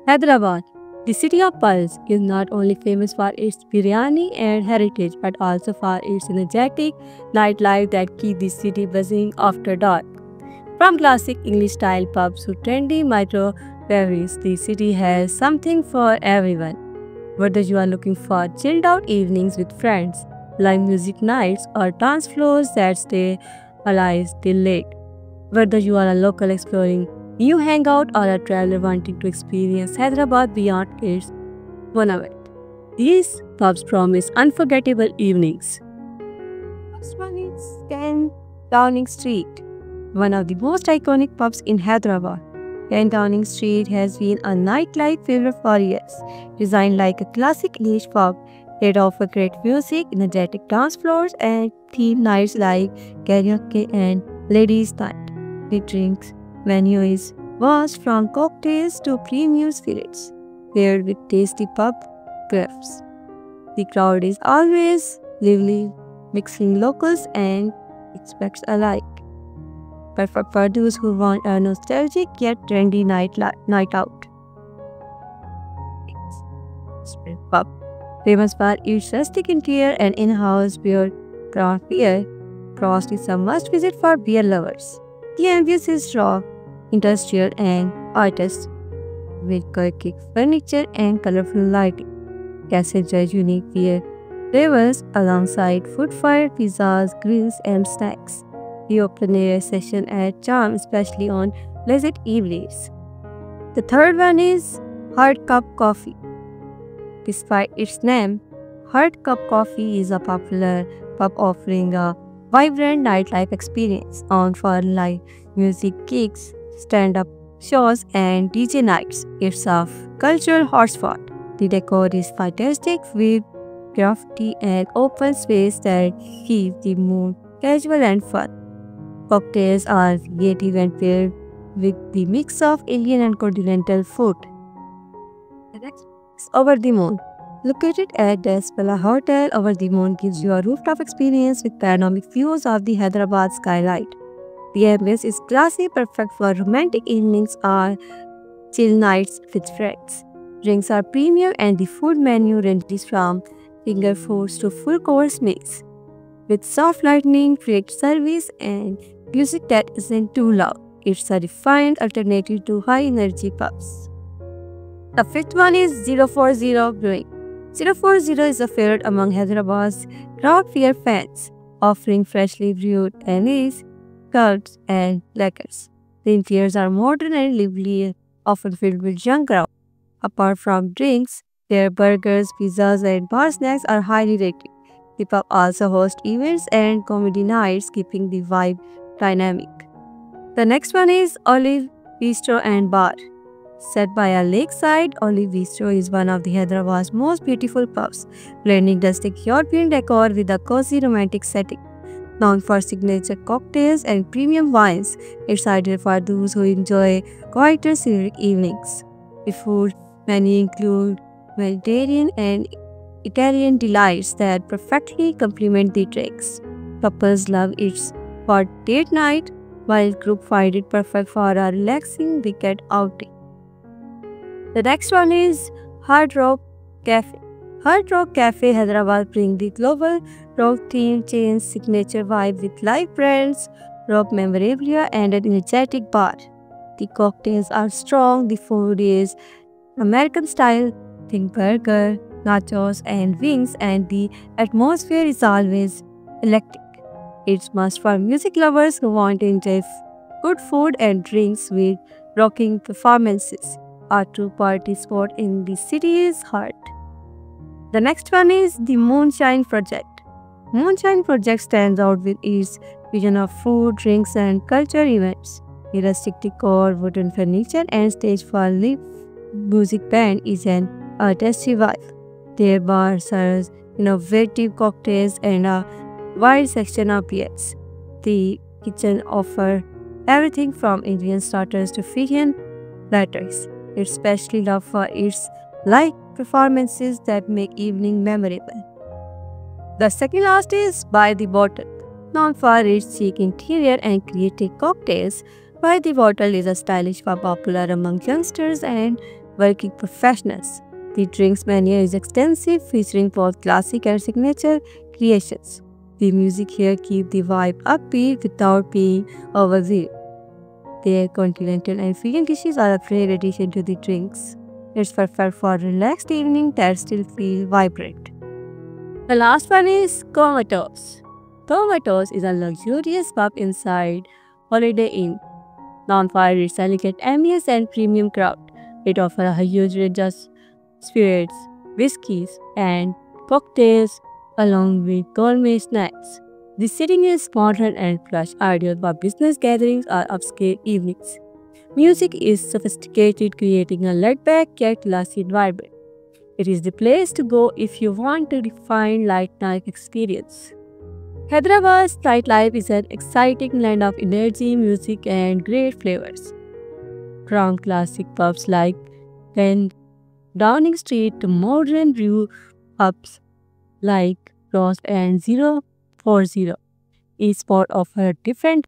Hyderabad, the city of pearls, is not only famous for its biryani and heritage but also for its energetic nightlife that keeps the city buzzing after dark. From classic English style pubs to trendy metro breweries, the city has something for everyone. Whether you are looking for chilled out evenings with friends, live music nights, or dance floors that stay alive till late. Whether you are a local exploring new hangout or a traveler wanting to experience Hyderabad beyond its monument, these pubs promise unforgettable evenings. First one is 10 Downing Street, one of the most iconic pubs in Hyderabad. 10 Downing Street has been a nightlife favorite for years. Designed like a classic English pub, it offers great music, energetic dance floors, and theme nights like karaoke and ladies' night. The drinks menu is vast from cocktails to premium spirits, paired with tasty pub crafts. The crowd is always lively, mixing locals and expats alike. Perfect for those who want a nostalgic yet trendy night out. Spirit Pub, famous for its rustic interior and in-house beer craft beer, Frost is a must-visit for beer lovers. The ambience is raw, industrial, and artist with quirky furniture and colorful lighting. Guests enjoy unique beer flavors alongside food fire, pizzas, grills, and snacks. The open air session adds charm, especially on pleasant evenings. The third one is Hard Cup Coffee. Despite its name, Hard Cup Coffee is a popular pub offering a vibrant nightlife experience on for live music gigs, stand-up shows, and DJ nights. It's a cultural hotspot. The decor is fantastic with graffiti and open space that keep the mood casual and fun. Cocktails are creative and paired with the mix of Indian and continental food. The next is Over the Moon. Located at the Spala Hotel, Over the Moon gives you a rooftop experience with panoramic views of the Hyderabad skyline. The ambience is classy, perfect for romantic evenings or chill nights with friends. Drinks are premium and the food menu ranges from finger foods to full course meals. With soft lighting, great service, and music that isn't too loud, it's a refined alternative to high energy pubs. The fifth one is 040 Brewing. 040 is a favorite among Hyderabad's craft beer fans, offering freshly brewed ales, curds, and lagers. The interiors are modern and lively, often filled with young crowd. Apart from drinks, their burgers, pizzas, and bar snacks are highly rated. The pub also hosts events and comedy nights, keeping the vibe dynamic. The next one is Olive Bistro and Bar. Set by a lakeside, Olive Bistro is one of the Hyderabad's most beautiful pubs, blending rustic European decor with a cozy romantic setting. Known for signature cocktails and premium wines, it's ideal for those who enjoy quieter scenic evenings. The food menu includes Mediterranean and Italian delights that perfectly complement the drinks. Couples love it for date night, while group find it perfect for a relaxing weekend outing. The next one is Hard Rock Cafe. Hard Rock Cafe Hyderabad brings the global rock theme chain's signature vibe with live brands, rock memorabilia, and an energetic bar. The cocktails are strong, the food is American style, think burger, nachos, and wings, and the atmosphere is always electric. It's must for music lovers who want to enjoy good food and drinks with rocking performances. A true party spot in the city's heart. The next one is the Moonshine Project. Moonshine Project stands out with its vision of food, drinks, and culture events. The rustic decor, wooden furniture, and stage for live music band is an artistic vibe. Their bar serves innovative cocktails and a wide section of beers. The kitchen offers everything from Indian starters to vegan platters. It's especially loved for its live performances that make evening memorable. The second last is By the Bottle. Known for its chic interior and creative cocktails, By the Bottle is a stylish pub popular among youngsters and working professionals. The drinks menu is extensive, featuring both classic and signature creations. The music here keeps the vibe upbeat without being overwhelming. Their continental and Fijian dishes are a rare addition to the drinks. It's perfect for a relaxed evening that still feel vibrant. The last one is Comatose. Comatose is a luxurious pub inside Holiday Inn, known for its elegant ambience and premium crowd. It offers a huge range of spirits, whiskies, and cocktails, along with gourmet snacks. The setting is modern and plush, ideal for business gatherings or upscale evenings. Music is sophisticated, creating a laid-back yet classy environment. It is the place to go if you want a refined light night experience. Hyderabad's nightlife is an exciting blend of energy, music, and great flavors. From classic pubs like 10 Downing Street to modern brew pubs like Frost and 040. Each spot offers a different